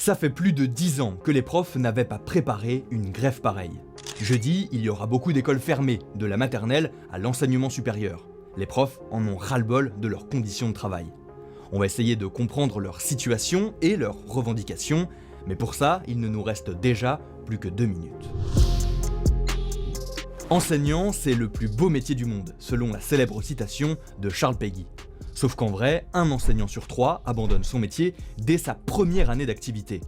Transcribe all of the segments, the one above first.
Ça fait plus de 10 ans que les profs n'avaient pas préparé une grève pareille. Jeudi, il y aura beaucoup d'écoles fermées, de la maternelle à l'enseignement supérieur. Les profs en ont ras-le-bol de leurs conditions de travail. On va essayer de comprendre leur situation et leurs revendications, mais pour ça, il ne nous reste déjà plus que 2 minutes. Enseignant, c'est le plus beau métier du monde, selon la célèbre citation de Charles Péguy. Sauf qu'en vrai, un enseignant sur 3 abandonne son métier dès sa première année d'activité.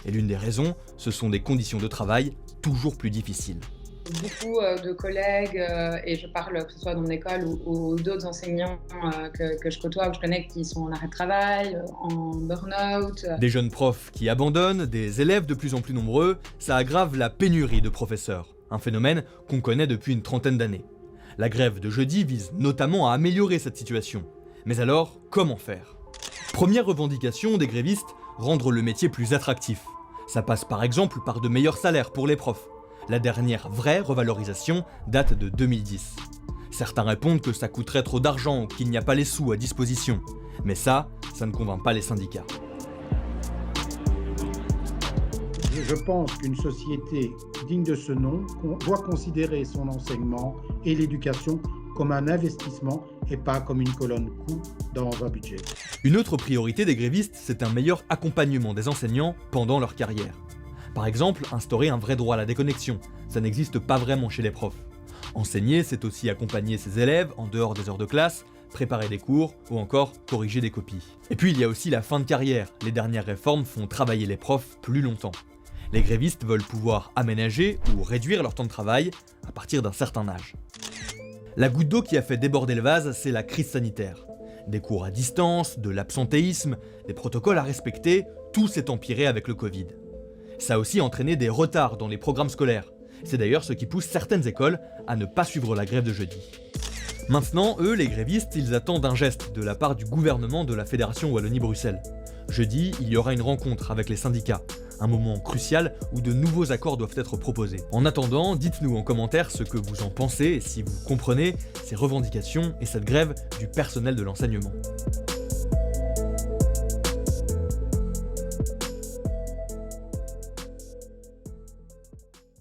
Et l'une des raisons, ce sont des conditions de travail toujours plus difficiles. Beaucoup de collègues, et je parle que ce soit dans mon école ou d'autres enseignants que je côtoie ou que je connais qui sont en arrêt de travail, en burn-out. Des jeunes profs qui abandonnent, des élèves de plus en plus nombreux, ça aggrave la pénurie de professeurs, un phénomène qu'on connaît depuis une trentaine d'années. La grève de jeudi vise notamment à améliorer cette situation. Mais alors, comment faire ? Première revendication des grévistes, rendre le métier plus attractif. Ça passe par exemple par de meilleurs salaires pour les profs. La dernière vraie revalorisation date de 2010. Certains répondent que ça coûterait trop d'argent ou qu'il n'y a pas les sous à disposition. Mais ça ne convainc pas les syndicats. Je pense qu'une société digne de ce nom doit considérer son enseignement et l'éducation comme un investissement et pas comme une colonne coût dans un budget. Une autre priorité des grévistes, c'est un meilleur accompagnement des enseignants pendant leur carrière. Par exemple, instaurer un vrai droit à la déconnexion, ça n'existe pas vraiment chez les profs. Enseigner, c'est aussi accompagner ses élèves en dehors des heures de classe, préparer des cours ou encore corriger des copies. Et puis il y a aussi la fin de carrière, les dernières réformes font travailler les profs plus longtemps. Les grévistes veulent pouvoir aménager ou réduire leur temps de travail à partir d'un certain âge. La goutte d'eau qui a fait déborder le vase, c'est la crise sanitaire. Des cours à distance, de l'absentéisme, des protocoles à respecter, tout s'est empiré avec le Covid. Ça a aussi entraîné des retards dans les programmes scolaires. C'est d'ailleurs ce qui pousse certaines écoles à ne pas suivre la grève de jeudi. Maintenant, eux, les grévistes, ils attendent un geste de la part du gouvernement de la Fédération Wallonie-Bruxelles. Jeudi, il y aura une rencontre avec les syndicats, un moment crucial où de nouveaux accords doivent être proposés. En attendant, dites-nous en commentaire ce que vous en pensez et si vous comprenez ces revendications et cette grève du personnel de l'enseignement.